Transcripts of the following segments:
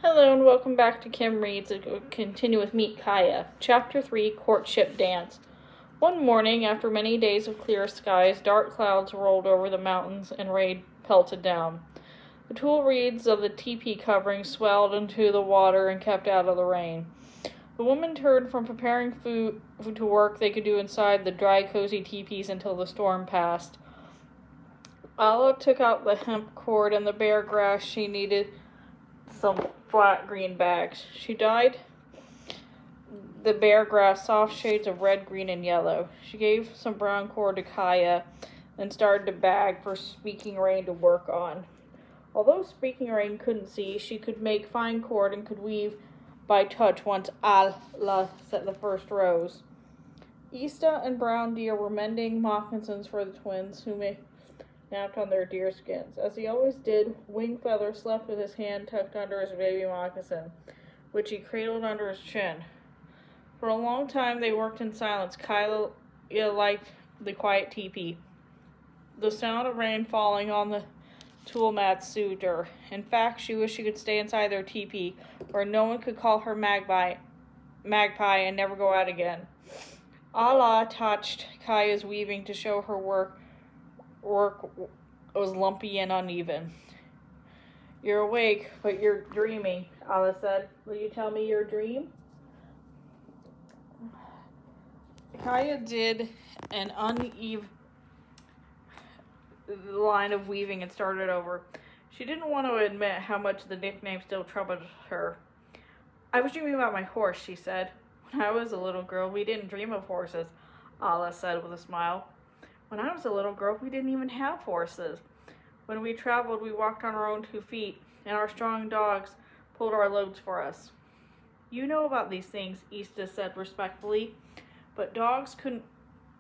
Hello and welcome back to Kim Reads. We'll continue with Meet Kaya. Chapter 3, Courtship Dance. One morning, after many days of clear skies, dark clouds rolled over the mountains and rain pelted down. The tulle reeds of the teepee covering swelled into the water and kept out of the rain. The women turned from preparing food to work they could do inside the dry, cozy teepees until the storm passed. Ala took out the hemp cord and the bare grass she needed some flat green bags. She dyed the bare grass soft shades of red, green, and yellow. She gave some brown cord to Kaya and started to bag for Speaking Rain to work on. Although Speaking Rain couldn't see, she could make fine cord and could weave by touch once Ala set the first rows. Easta and Brown Deer were mending moccasins for the twins, who napped on their deerskins. As he always did, Wing Feather slept with his hand tucked under his baby moccasin, which he cradled under his chin. For a long time they worked in silence. Kyla liked the quiet teepee. The sound of rain falling on the tulle mats soothed her. In fact, she wished she could stay inside their teepee, where no one could call her magpie and never go out again. Ala touched Kaya's weaving to show her work was lumpy and uneven. "You're awake, but you're dreaming," Ala said. "Will you tell me your dream?" Kaya did an uneven line of weaving and started over. She didn't want to admit how much the nickname still troubled her. "I was dreaming about my horse," she said. "When I was a little girl, we didn't dream of horses," Ala said with a smile. "When I was a little girl, we didn't even have horses. When we traveled, we walked on our own 2 feet, and our strong dogs pulled our loads for us." "You know about these things," Easta said respectfully, "but dogs couldn't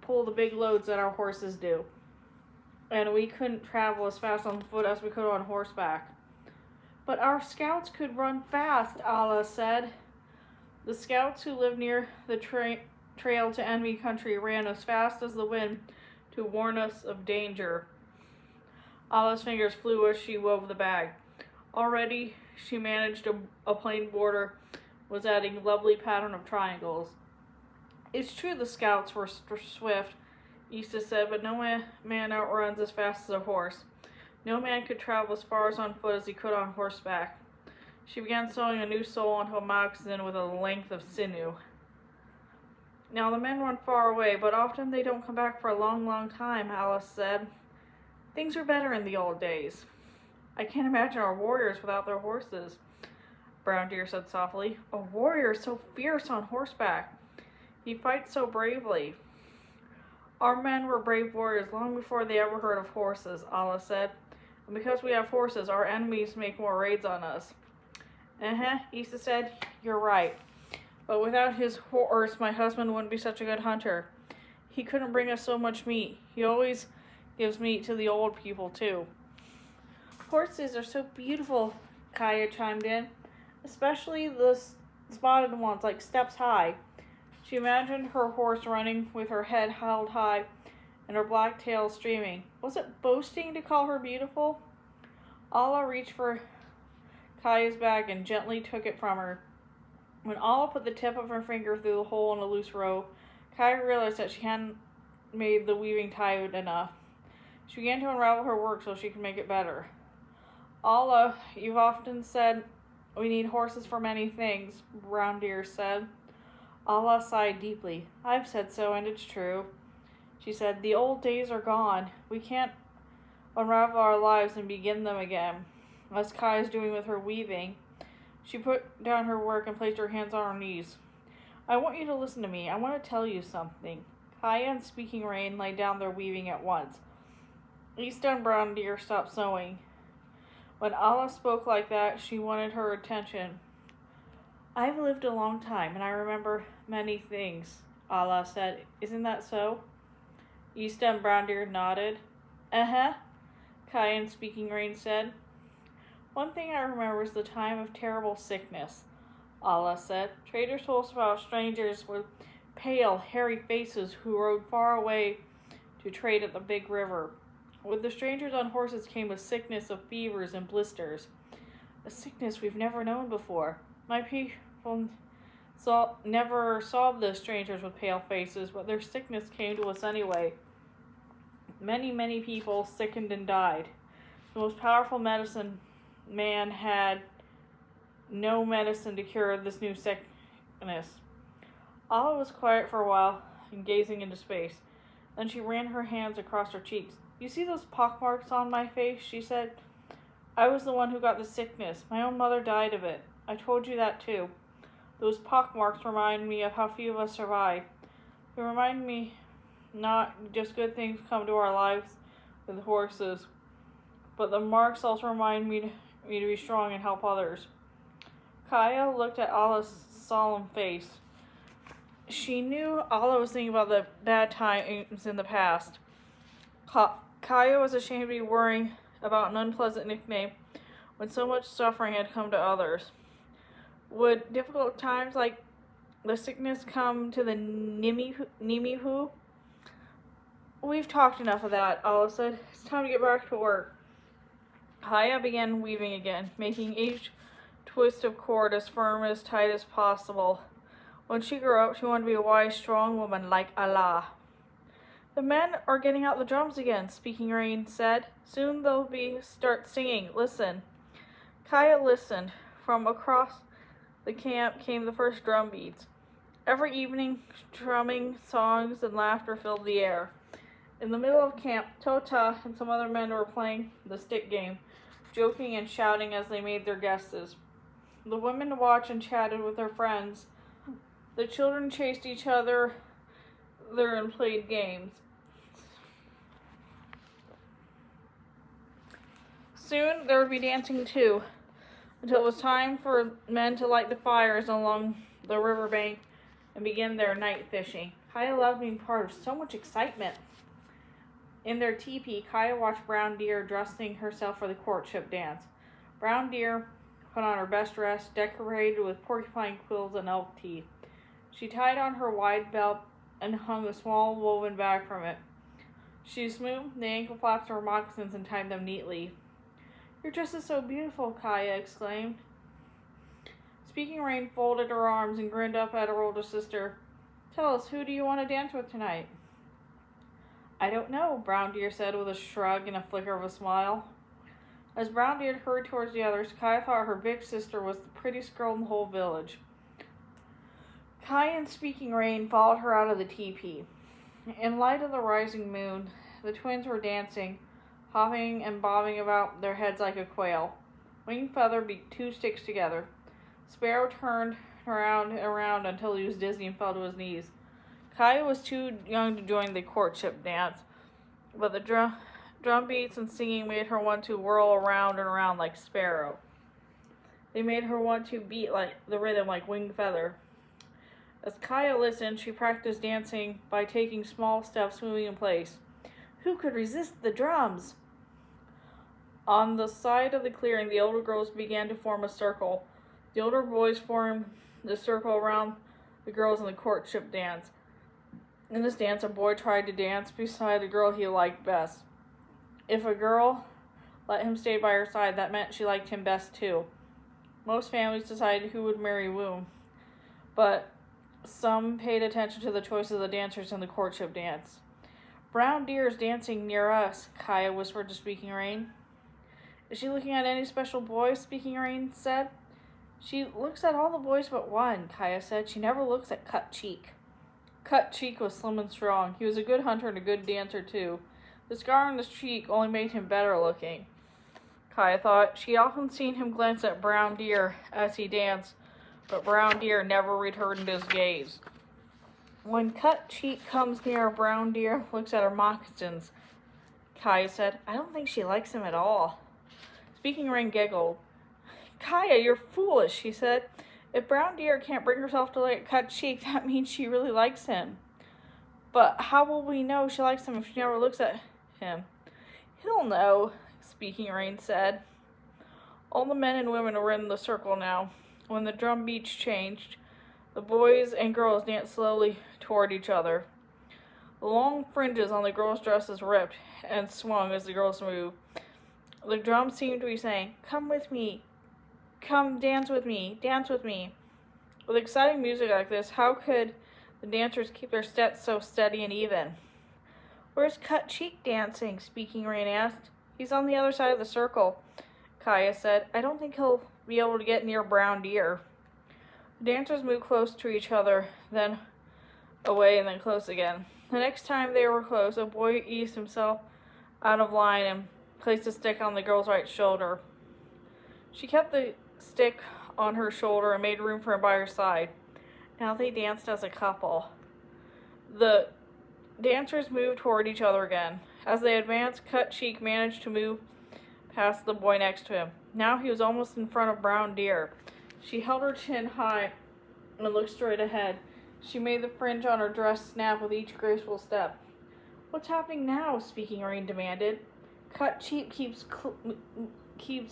pull the big loads that our horses do. And we couldn't travel as fast on foot as we could on horseback." "But our scouts could run fast," Ala said. "The scouts who lived near the trail to enemy country ran as fast as the wind to warn us of danger." Ala's fingers flew as she wove the bag. Already she managed a plain border, was adding lovely pattern of triangles. "It's true the scouts were swift," Easta said, "but no man outruns as fast as a horse. No man could travel as far on foot as he could on horseback." She began sewing a new sole onto a moccasin with a length of sinew. "Now the men run far away, but often they don't come back for a long, long time," Alice said. "Things were better in the old days." "I can't imagine our warriors without their horses," Brown Deer said softly. "A warrior is so fierce on horseback. He fights so bravely." "Our men were brave warriors long before they ever heard of horses," Alice said. "And because we have horses, our enemies make more raids on us." Easta said. "You're right. But without his horse, my husband wouldn't be such a good hunter. He couldn't bring us so much meat. He always gives meat to the old people, too." "Horses are so beautiful," Kaya chimed in. "Especially the spotted ones, like Steps High." She imagined her horse running with her head held high and her black tail streaming. Was it boasting to call her beautiful? Ala reached for Kaya's bag and gently took it from her. When Ala put the tip of her finger through the hole in a loose row, Kaya realized that she hadn't made the weaving tight enough. She began to unravel her work so she could make it better. "Ala, you've often said we need horses for many things," Brown Deer said. Ala sighed deeply. "I've said so, and it's true," she said. "The old days are gone. We can't unravel our lives and begin them again, as Kai is doing with her weaving." She put down her work and placed her hands on her knees. "I want you to listen to me. I want to tell you something." Kaya and Speaking Rain laid down their weaving at once. Easta and Brown Deer stopped sewing. When Ala spoke like that, she wanted her attention. "I've lived a long time, and I remember many things," Ala said. "Isn't that so?" Easta and Brown Deer nodded. Kaya and Speaking Rain said. "One thing I remember is the time of terrible sickness," Ala said. "Traders told us about strangers with pale, hairy faces who rode far away to trade at the big river. With the strangers on horses came a sickness of fevers and blisters. a sickness we've never known before. My people never saw the strangers with pale faces, but their sickness came to us anyway. Many, many people sickened and died. The most powerful medicine man had no medicine to cure this new sickness. Olive was quiet for a while and gazing into space. Then she ran her hands across her cheeks. You see those pockmarks on my face? She said. I was the one who got the sickness. My own mother died of it. I told you that too. Those pockmarks remind me of how few of us survive. They remind me not just good things come to our lives with horses, but the marks also remind me to be strong and help others. Kaya looked at Allah's solemn face. She knew Allah was thinking about the bad times in the past. Kaya was ashamed to be worrying about an unpleasant nickname when so much suffering had come to others. Would difficult times like the sickness come to the Nimihu? We've talked enough of that, Allah said. It's time to get back to work. Kaya began weaving again, making each twist of cord as firm and as tight as possible. When she grew up, she wanted to be a wise, strong woman like Allah. The men are getting out the drums again, Speaking Rain said. Soon they'll start singing. Listen. Kaya listened. From across the camp came the first drum beats. Every evening, drumming, songs, and laughter filled the air. In the middle of camp, Tota and some other men were playing the stick game, joking and shouting as they made their guesses. The women watched and chatted with their friends. The children chased each other and played games. Soon there would be dancing too, until it was time for men to light the fires along the riverbank and begin their night fishing. Kaya loved being part of so much excitement. In their teepee, Kaya watched Brown Deer dressing herself for the courtship dance. Brown Deer put on her best dress, decorated with porcupine quills and elk teeth. She tied on her wide belt and hung a small woven bag from it. She smoothed the ankle flaps of her moccasins and tied them neatly. Your dress is so beautiful, Kaya exclaimed. Speaking Rain folded her arms and grinned up at her older sister. Tell us, who do you want to dance with tonight? I don't know, Brown Deer said with a shrug and a flicker of a smile. As Brown Deer hurried towards the others, Kaya thought her big sister was the prettiest girl in the whole village. Kaya and Speaking Rain followed her out of the teepee. In light of the rising moon, the twins were dancing, hopping and bobbing about their heads like a quail. Wing Feather beat two sticks together. Sparrow turned around and around until he was dizzy and fell to his knees. Kaya was too young to join the courtship dance, but the drum beats and singing made her want to whirl around and around like Sparrow. They made her want to beat like the rhythm like Wing Feather. As Kaya listened, she practiced dancing by taking small steps, moving in place. Who could resist the drums? On the side of the clearing, the older girls began to form a circle. The older boys formed the circle around the girls in the courtship dance. In this dance, a boy tried to dance beside the girl he liked best. If a girl let him stay by her side, that meant she liked him best too. Most families decided who would marry whom, but some paid attention to the choice of the dancers in the courtship dance. Brown Deer is dancing near us, Kaya whispered to Speaking Rain. Is she looking at any special boys? Speaking Rain said. She looks at all the boys but one, Kaya said. She never looks at Cut Cheek. Cut Cheek was slim and strong. He was a good hunter and a good dancer too. The scar on his cheek only made him better looking, Kaya thought. She had often seen him glance at Brown Deer as he danced, but Brown Deer never returned his gaze. When Cut Cheek comes near, Brown Deer looks at her moccasins, Kaya said. I don't think she likes him at all. Speaking Rain giggled. Kaya, you're foolish, she said. If Brown Deer can't bring herself to like Cut Cheek, that means she really likes him. But how will we know she likes him if she never looks at him? He'll know, Speaking Rain said. All the men and women were in the circle now. When the drum beats changed, the boys and girls danced slowly toward each other. The long fringes on the girls' dresses ripped and swung as the girls moved. The drum seemed to be saying, Come with me, come dance with me, dance with me. With exciting music like this, how could the dancers keep their steps so steady and even? Where's Cut Cheek dancing? Speaking Rain asked. He's on the other side of the circle, Kaya said. I don't think he'll be able to get near Brown Deer. The dancers moved close to each other, then away and then close again. The next time they were close, a boy eased himself out of line and placed a stick on the girl's right shoulder. She kept the stick on her shoulder and made room for him by her side. Now they danced as a couple. The dancers moved toward each other again. As they advanced, Cut Cheek managed to move past the boy next to him. Now he was almost in front of Brown Deer. She held her chin high and looked straight ahead. She made the fringe on her dress snap with each graceful step. What's happening now? Speaking Rain demanded. Cut Cheek keeps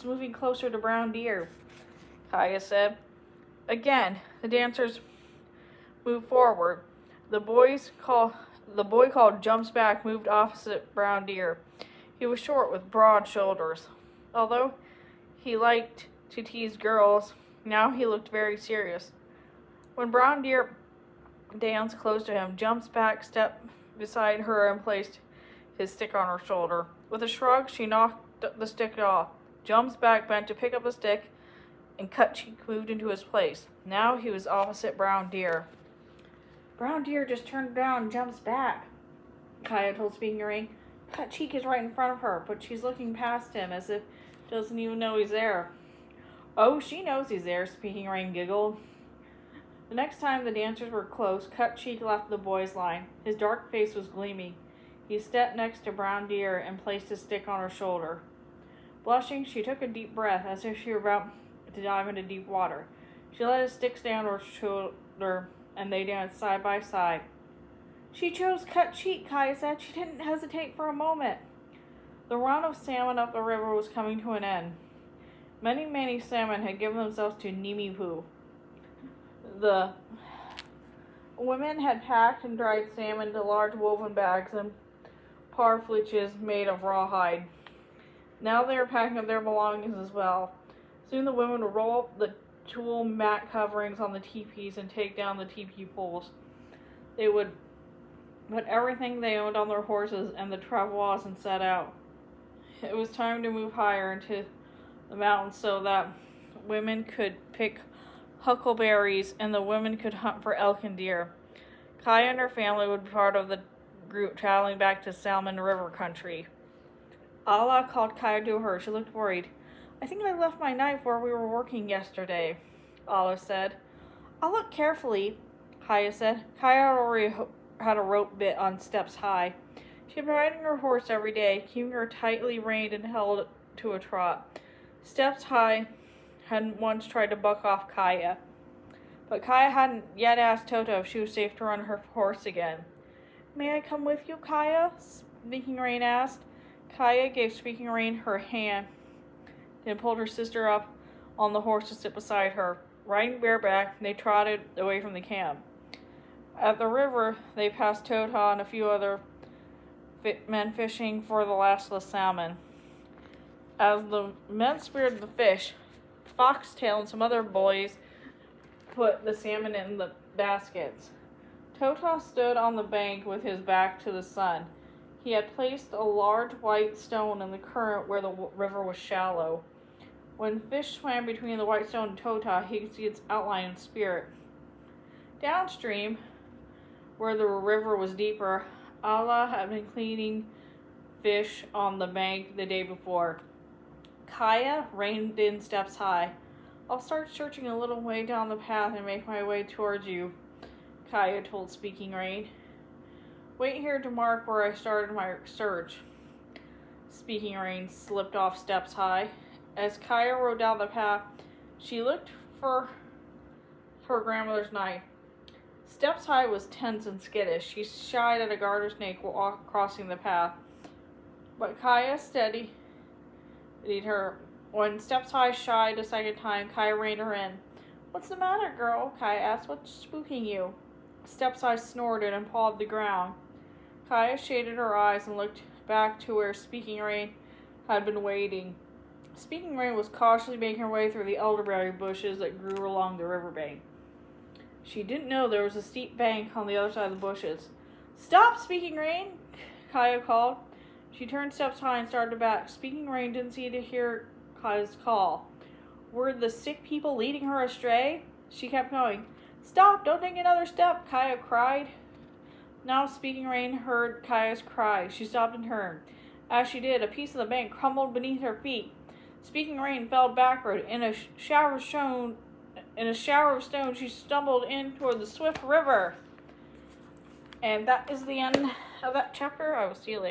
moving closer to Brown Deer, Kaya said. Again, the dancers moved forward. The boy called Jumps Back moved opposite Brown Deer. He was short with broad shoulders. Although he liked to tease girls, now he looked very serious. When Brown Deer danced close to him, Jumps Back stepped beside her and placed his stick on her shoulder. With a shrug, she knocked the stick off. Jumps Back bent to pick up the stick, and Cut Cheek moved into his place. Now he was opposite Brown Deer. Brown Deer just turned around and jumps back, Kaya told Speaking Rain. Cut Cheek is right in front of her, but she's looking past him as if she doesn't even know he's there. Oh, she knows he's there, Speaking Rain giggled. The next time the dancers were close, Cut Cheek left the boys' line. His dark face was gleaming. He stepped next to Brown Deer and placed his stick on her shoulder. Blushing, she took a deep breath as if she were about to dive into deep water. She let his stick stay on her shoulder, and they danced side by side. She chose Cut Cheek, Kaya said. She didn't hesitate for a moment. The run of salmon up the river was coming to an end. Many salmon had given themselves to Nimi-Poo. The women had packed and dried salmon into large woven bags and parfleches made of rawhide. Now they were packing up their belongings as well. Soon the women would roll up the tulle mat coverings on the teepees and take down the teepee poles. They would put everything they owned on their horses and the travois and set out. It was time to move higher into the mountains so that women could pick huckleberries and the women could hunt for elk and deer. Kaya and her family would be part of the group traveling back to Salmon River country. Allah called Kaya to her. She looked worried. I think I left my knife where we were working yesterday, Allah said. I'll look carefully, Kaya said. Kaya already had a rope bit on Steps High. She had been riding her horse every day, keeping her tightly reined and held to a trot. Steps High had once tried to buck off Kaya, but Kaya hadn't yet asked Toto if she was safe to run her horse again. May I come with you, Kaya? Speaking Rain asked. Kaya gave Speaking Rain her hand, then pulled her sister up on the horse to sit beside her. Riding bareback, they trotted away from the camp. At the river, they passed Tota and a few other men fishing for the last of the salmon. As the men speared the fish, Foxtail and some other boys put the salmon in the baskets. Tota stood on the bank with his back to the sun. He had placed a large white stone in the current where the river was shallow. When fish swam between the white stone and Tota, he could see its outline in spirit. Downstream, where the river was deeper, Allah had been cleaning fish on the bank the day before. Kaya reined in Steps High. I'll start searching a little way down the path and make my way towards you, Kaya told Speaking Rain. Wait here to mark where I started my search. Speaking Rain slipped off Steps High. As Kaya rode down the path, she looked for her grandmother's knife. Steps High was tense and skittish. She shied at a garter snake while crossing the path. But Kaya steadied her. When Steps High shied a second time, Kaya reined her in. What's the matter, girl? Kaya asked. What's spooking you? Steps High snorted and pawed the ground. Kaya shaded her eyes and looked back to where Speaking Rain had been waiting. Speaking Rain was cautiously making her way through the elderberry bushes that grew along the riverbank. She didn't know there was a steep bank on the other side of the bushes. "Stop, Speaking Rain!" Kaya called. She turned steps high and started back. Speaking Rain didn't seem to hear Kaya's call. Were the sick people leading her astray? She kept going. "Stop! Don't take another step!" Kaya cried. Now Speaking Rain heard Kaya's cry. She stopped and turned. As she did, a piece of the bank crumbled beneath her feet. Speaking Rain fell backward. In a shower of stone, she stumbled in toward the swift river. And that is the end of that chapter. I will see you later.